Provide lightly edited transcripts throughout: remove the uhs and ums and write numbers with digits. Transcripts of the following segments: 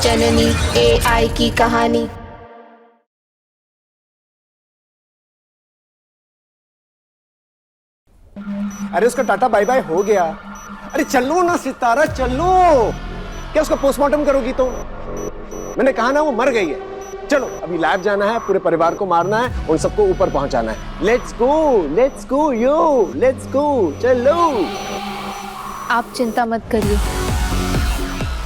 जननी AI की कहानी। अरे उसका टाटा बाय बाय हो गया। अरे चलो ना सितारा चलो। क्या उसका पोस्टमार्टम करोगी तो? मैंने कहा ना वो मर गई है। चलो अभी लैब जाना है, पूरे परिवार को मारना है, उन सबको ऊपर पहुंचाना है। Let's go yo, let's go, चलो। आप चिंता मत करिए,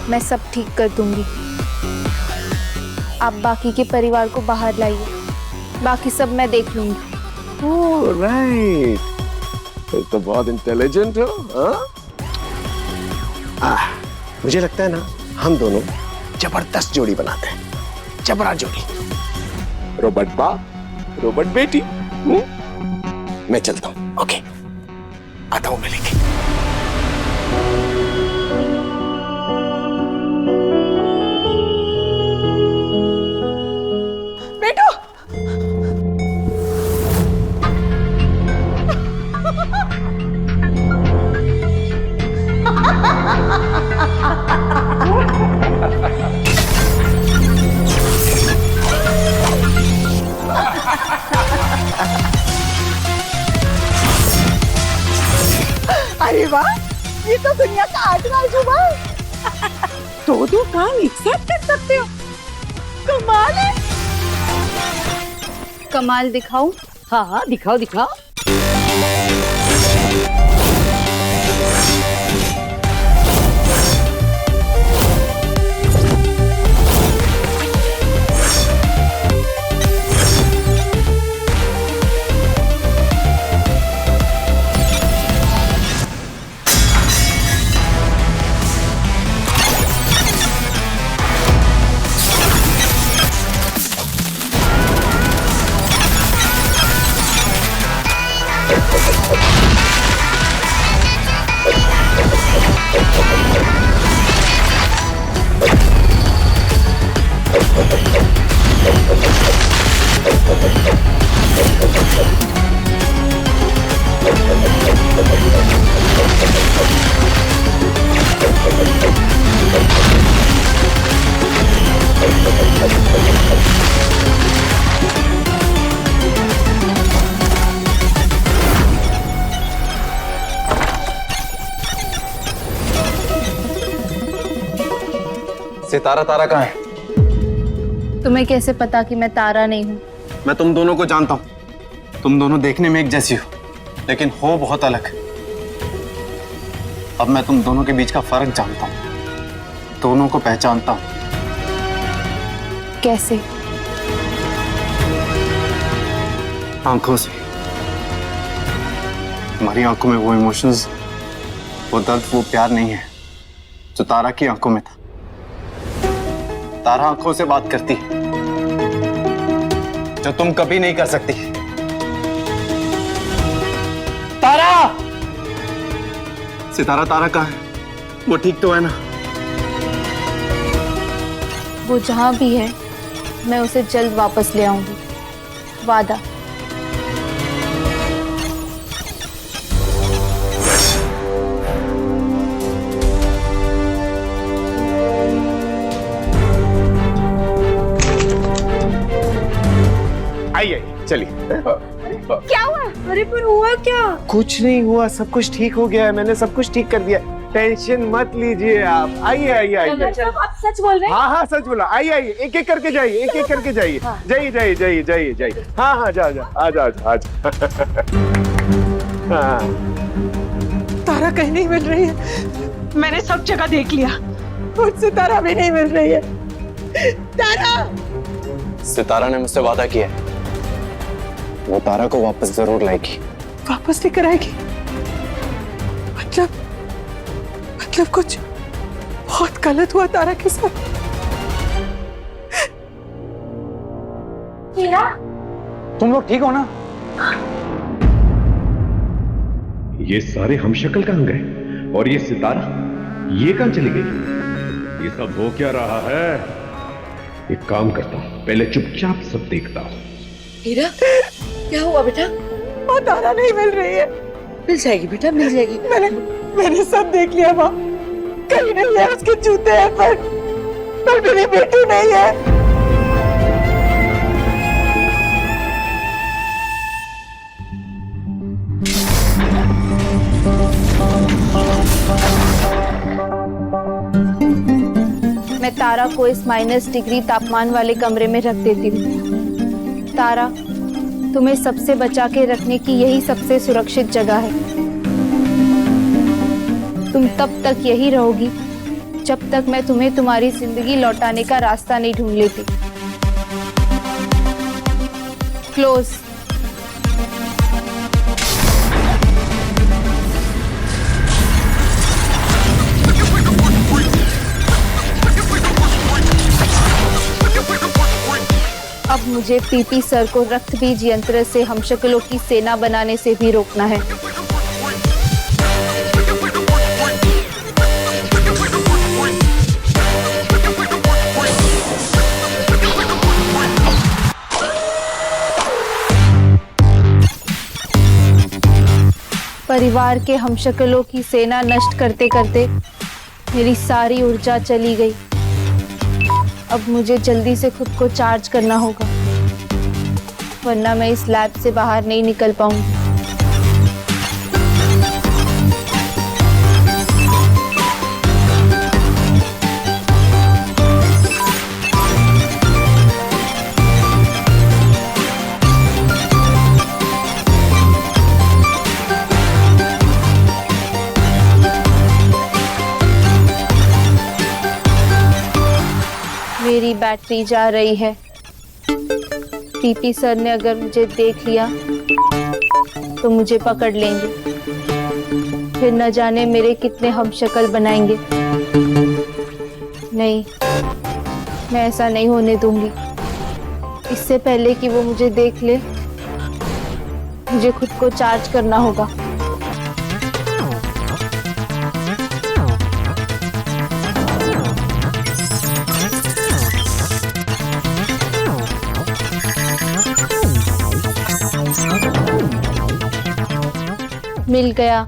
मैं सब ठीक कर दूंगी। आप बाकी के परिवार को बाहर लाइए, बाकी सब मैं देख लूंगी। ओह राइट, तो बहुत इंटेलिजेंट हो। मुझे लगता है ना हम दोनों जबरदस्त जोड़ी बनाते हैं, जबरा जोड़ी। रोबोट बाप, रोबोट बेटी। मैं चलता हूं। ओके, आता हूं मैं लेके। बेटो, अरे वाह, ये तो दुनिया का 8वां अजूबा है। दो काम एक साथ कर सकते हो, कमाल है। कमाल दिखाऊं? हाँ दिखाओ दिखाओ। सितारा तारा कहाँ है? तुम्हें कैसे पता कि मैं तारा नहीं हूँ? मैं तुम दोनों को जानता हूँ। तुम दोनों देखने में एक जैसी हो, लेकिन हो बहुत अलग। अब मैं तुम दोनों के बीच का फर्क जानता हूँ, दोनों को पहचानता हूँ। कैसे? आंखों से। तुम्हारी आंखों में वो इमोशंस, वो दर्द, वो प्यार नहीं है जो तारा की आंखों में था। तारा आंखों से बात करती है जो तुम कभी नहीं कर सकती। तारा! सितारा तारा कहाँ है? वो ठीक तो है ना? वो जहां भी है मैं उसे जल्द वापस ले आऊंगी, वादा। आइए चलिए। क्या हुआ? अरे पर हुआ क्या? कुछ नहीं हुआ, सब कुछ ठीक हो गया है। मैंने सब कुछ ठीक कर दिया। टेंशन मत लीजिए आप। आइए आइए आइए। आप सच बोल रहे हैं? हाँ सच बोला। आइए आइए, एक एक करके जाइए, एक एक करके जाइए। जाइए जाइए जाइए जाइए जाइए। हाँ जाओ जाओ, आ जाओ आ जाओ। हाँ। तारा कहीं नहीं मिल रही है। मैंने सब जगह देख लिया, मुझसे तारा भी नहीं मिल रही है। तारा! सितारा ने मुझसे वादा किया है, वो तारा को वापस जरूर लाएगी। वापस लेकर आएगी? मतलब कुछ बहुत गलत हुआ तारा के साथ। हीरा, तुम लोग ठीक हो ना? ये सारे हमशक्ल कहां गए? और ये सितारा, ये कहां चली गई? ये सब हो क्या रहा है? एक काम करता हूं, पहले चुपचाप सब देखता हूं। हीरा, क्या हुआ बेटा? वो तारा नहीं मिल रही है। मिल जाएगी बेटा, मिल जाएगी। मैंने सब देख लिया माँ, कहीं नहीं है उसके जूते हैं पर। पर मेरी बेटी नहीं है। मैं तारा को इस -डिग्री तापमान वाले कमरे में रख देती हूँ। तारा, तुम्हें सबसे बचा के रखने की यही सबसे सुरक्षित जगह है। तुम तब तक यही रहोगी जब तक मैं तुम्हें तुम्हारी जिंदगी लौटाने का रास्ता नहीं ढूंढ लेती। क्लोज। अब मुझे पीपी सर को रक्त बीज यंत्र से हमशक्लों की सेना बनाने से भी रोकना है। परिवार के हमशक्लों की सेना नष्ट करते करते मेरी सारी ऊर्जा चली गई। अब मुझे जल्दी से खुद को चार्ज करना होगा, वरना मैं इस लैब से बाहर नहीं निकल पाऊंगी। मेरी बैटरी जा रही है। पीपी सर ने अगर मुझे देख लिया तो मुझे पकड़ लेंगे, फिर न जाने मेरे कितने हमशक्ल बनाएंगे। नहीं, मैं ऐसा नहीं होने दूंगी। इससे पहले कि वो मुझे देख ले, मुझे खुद को चार्ज करना होगा। मिल गया।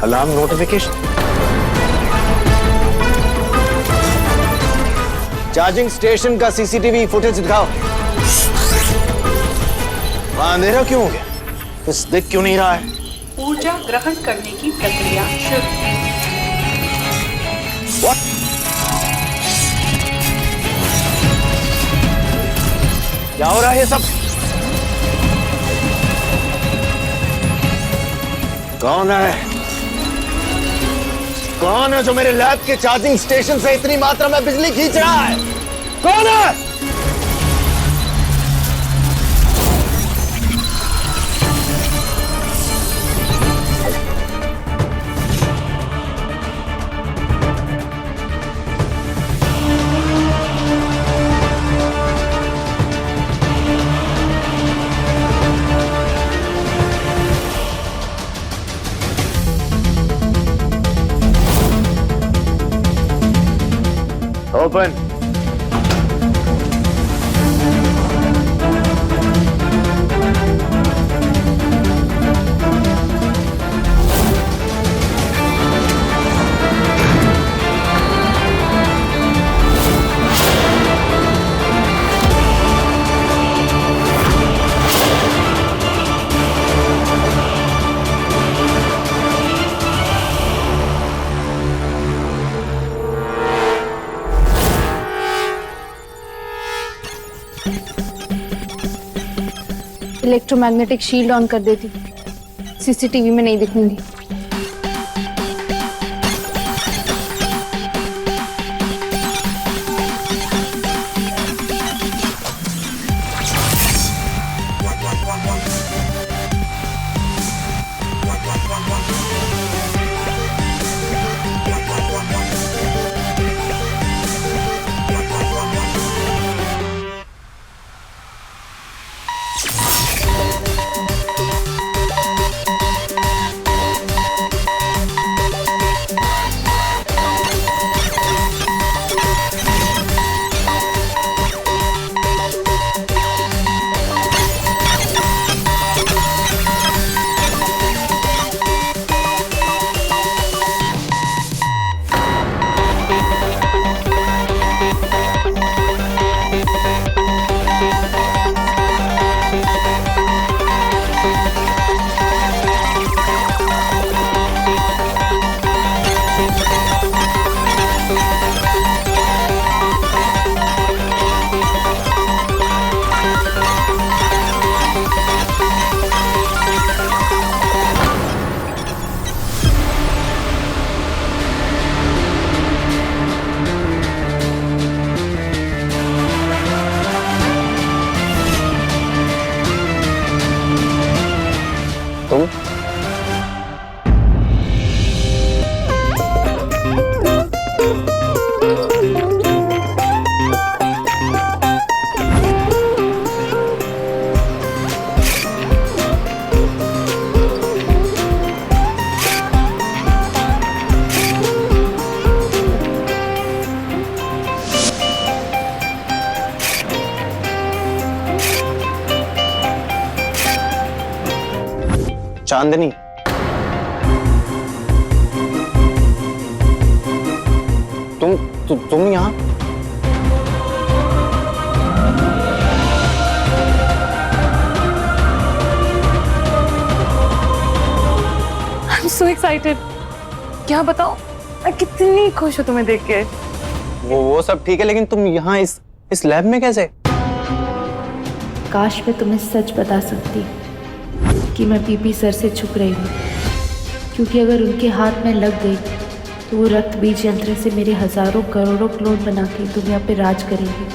Alarm notification. चार्जिंग स्टेशन का सीसीटीवी फुटेज दिखाओ। वहां अंधेरा क्यों हो गया? कुछ दिख क्यों नहीं रहा है? ऊर्जा ग्रहण करने की प्रक्रिया शुरू। What? क्या हो रहा है ये सब? कौन है? कौन है जो मेरे लैब के चार्जिंग स्टेशन से इतनी मात्रा में बिजली खींच रहा है? कौन है? Open. इलेक्ट्रोमैग्नेटिक शील्ड ऑन कर देती, सीसीटीवी में नहीं दिखूंगी। तुम चांदनी, तुम यहाँ? I'm so excited. क्या बताऊं, मैं कितनी खुश हूँ तुम्हें देख के। वो सब ठीक है, लेकिन तुम यहाँ इस लैब में कैसे? काश मैं तुम्हें सच बता सकती कि मैं पीपी सर से छुप रही हूँ, क्योंकि अगर उनके हाथ में लग गई तो वो रक्त बीज यंत्र से मेरे हजारों करोड़ों क्लोन बना के दुनिया पे राज करेंगे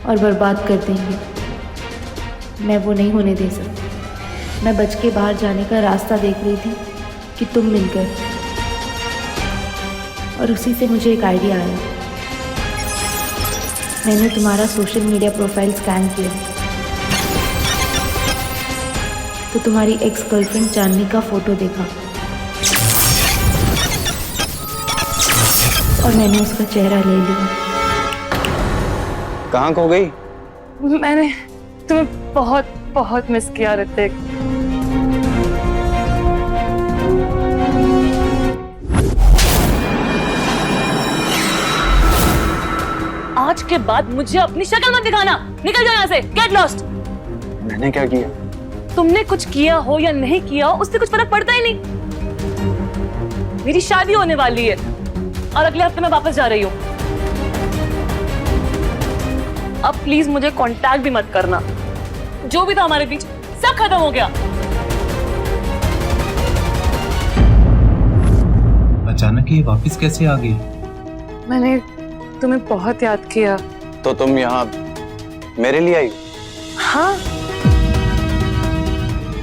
और बर्बाद कर देंगे। मैं वो नहीं होने दे सकती। मैं बच के बाहर जाने का रास्ता देख रही थी कि तुम मिल गए, और उसी से मुझे एक आइडिया आया। मैंने तुम्हारा सोशल मीडिया प्रोफाइल स्कैन किया तो तुम्हारी एक्स गर्लफ्रेंड चांदनी का फोटो देखा और मैंने उसका चेहरा ले लिया। कहाँ खो गई? मैंने तुम्हें बहुत बहुत मिस किया ऋतिक। आज के बाद मुझे अपनी शक्ल मत दिखाना। निकल जाओ यहाँ से। Get lost. मैंने क्या किया? तुमने कुछ किया हो या नहीं किया हो उससे कुछ फर्क पड़ता ही नहीं। मेरी शादी होने वाली है और अगले हफ्ते मैं वापस जा रही हूँ। अब प्लीज मुझे कांटेक्ट भी मत करना। जो भी था हमारे बीच सब खत्म हो गया। अचानक ये वापस कैसे आ गई? मैंने तुम्हें बहुत याद किया। तो तुम यहाँ मेरे लिए आई? हाँ,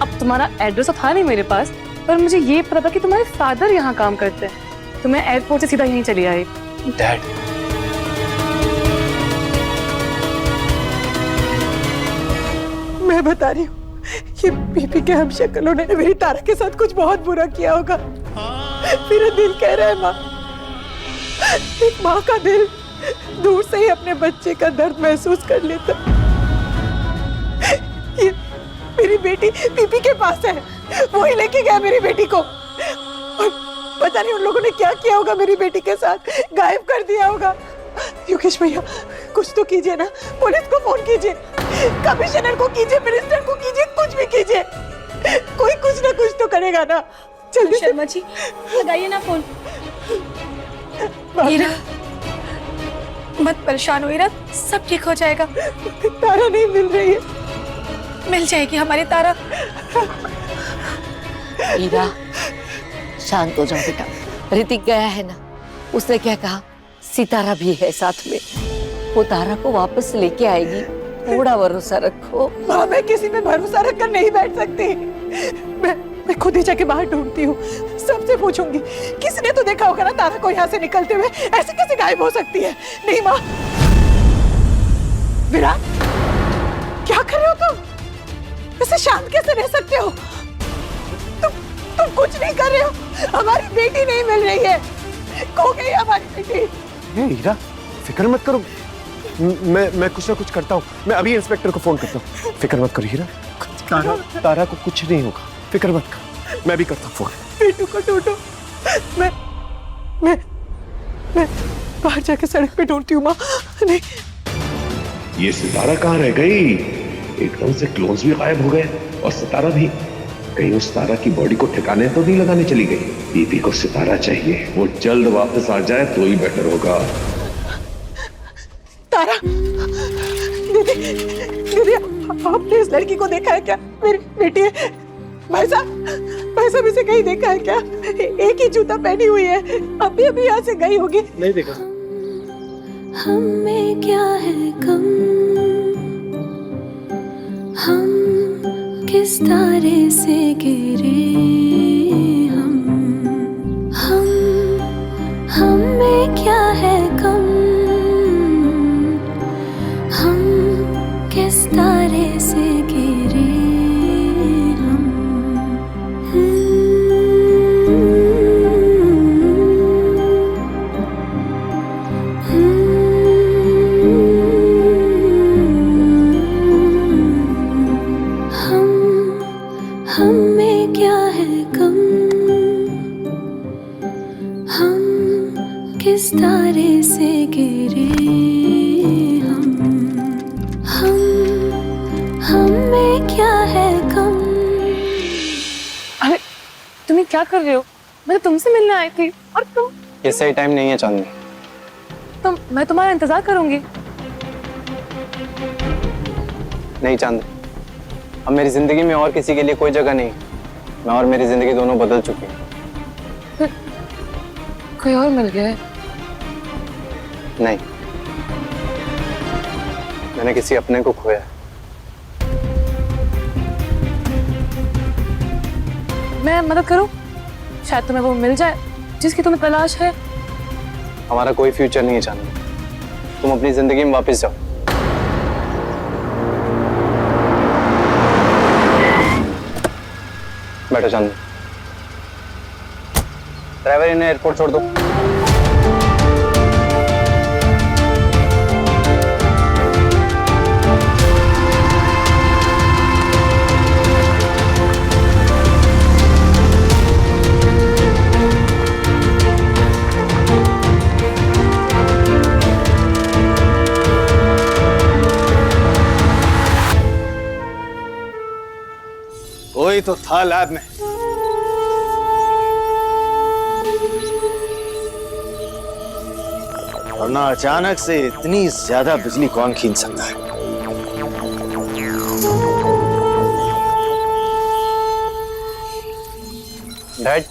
अब तुम्हारा एड्रेस तो था नहीं मेरे पास, पर मुझे ये पता था कि तुम्हारे फादर यहाँ काम करते हैं, तो मैं एयरपोर्ट से सीधा यहीं चली आई। डैड, मैं बता रही हूँ, ये पीपी के हम शक्लों ने मेरी तारा के साथ कुछ बहुत बुरा किया होगा। मेरा दिल कह रहा है माँ, एक माँ का दिल दूर से ही अपने बच्चे का दर्द महसूस कर लेता। ये मेरी बेटी पीपी के पास है, वो ही लेके गया मेरी बेटी को। और पता नहीं उन लोगों ने क्या किया होगा मेरी बेटी के साथ, गायब कर दिया होगा। योगेश भैया कुछ तो कीजिए ना, पुलिस को फोन कीजिए, कमिश्नर को कीजिए, मिनिस्टर को कीजिए, कुछ भी कीजिए, कोई कुछ ना कुछ तो करेगा ना। जल्दी शर्मा जी लगाइए ना फोन। हीरा मत परेशान हो हीरा, सब ठीक हो जाएगा। तारा नहीं मिल रही है, मिल जाएगी हमारी तारा। हीरा शांत हो जाओ बेटा। ऋतिक गया है ना, उसने क्या कहा, सितारा भी है साथ में, वो तारा को वापस लेके आएगी, थोड़ा भरोसा रखो। माँ मैं किसी पे भरोसा रखकर नहीं बैठ सकती। मैं खुद ही जाके बाहर ढूंढती हूँ, सबसे पूछूंगी। किसने तो देखा होगा ना तारा को यहाँ से निकलते हुए, ऐसे कैसे गायब हो सकती है? नहीं माँ। विराट क्या कर रहे हो तुम? ऐसे शांत कैसे रह सकते हो? तुम कुछ नहीं कर रहे हो। हमारी बेटी नहीं मिल रही है, खो गई हमारी बेटी। हीरा फिक्र मत करो, मैं कुछ ना कुछ करता हूँ। मैं अभी इंस्पेक्टर को फोन करता हूँ। फिक्र मत करो हीरा, तारा को कुछ नहीं होगा, फिक्र मत कर। मैं भी करता हूँ फोन। बेटू को ढूंढो। मैं बाहर जाके सड़क पे ढूंढती हूँ माँ। नहीं ये सितारा कहाँ रह गई? एकदम से क्लोन्स भी गायब हो गए और सितारा भी। कहीं उस तारा की बॉडी को ठिकाने तो नहीं लगाने चली गई? दीदी को सितारा चाहिए, वो जल्द वापस आ जाए तो ही बेटर होगा। तारा, दीदी आपने इस लड़की को देखा है क्या? मेरी बेटी है। भाई साहब इसे कहीं देखा है क्या? एक ही जूता पहनी हुई है, अभी यहाँ से गई होगी। नहीं देखा। हमें क्या है कम, हम किस तारे से गिरे, हमें क्या है कम, हम किस तारे से गिरे हमें क्या है कम, हम किस तारे से गिरे, हमें क्या है कम। अरे तुम्हें क्या कर रहे हो? मैं तो तुमसे मिलने आई थी और तुम। ये सही टाइम नहीं है चांदनी। मैं तुम्हारा इंतजार करूंगी। नहीं चांदनी, अब मेरी जिंदगी में और किसी के लिए कोई जगह नहीं। मैं और मेरी जिंदगी दोनों बदल चुकी हैं। कोई और मिल गया है? नहीं, मैंने किसी अपने को खोया है। मैं मदद करूं? शायद तुम्हें वो मिल जाए जिसकी तुम्हें तलाश है। हमारा कोई फ्यूचर नहीं है चांदनी, तुम अपनी जिंदगी में वापस जाओ। बैठो चांदनी। ड्राइवर इन्हें एयरपोर्ट छोड़ दो। कोई तो था लैब में। वरना अचानक से इतनी ज्यादा बिजली कौन खींच सकता है? डैड,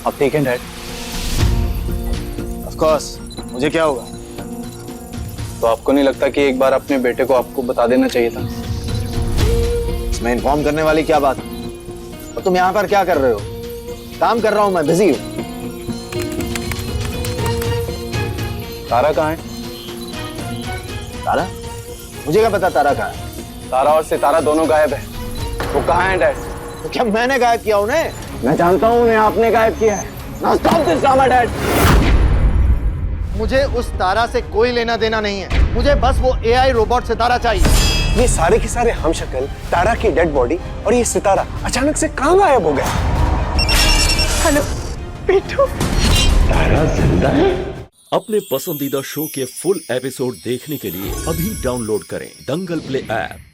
आप ठीक हैं डैड? ऑफ कोर्स, मुझे क्या होगा? तो आपको नहीं लगता कि एक बार अपने बेटे को आपको बता देना चाहिए था? इसमें इन्फॉर्म करने वाली क्या बात है? और तुम यहाँ पर क्या कर रहे हो? काम कर रहा हूं मैं, बिजी हूं। तारा कहाँ है? तारा? मुझे क्या पता तारा कहाँ है? तारा और सितारा दोनों गायब है। वो कहाँ है डैड? तो क्या मैंने गायब किया उन्हें? मैं जानता हूँ उन्हें आपने गायब किया है। Now stop this drama, dad. मुझे उस तारा से कोई लेना देना नहीं है। मुझे बस वो AI रोबोट सितारा चाहिए। ये सारे के सारे हम शक्ल, तारा की डेड बॉडी और ये सितारा अचानक से कहाँ गायब हो गया? हेलो बेटू। तारा जिंदा है? अपने पसंदीदा शो के फुल एपिसोड देखने के लिए अभी डाउनलोड करें दंगल प्ले ऐप।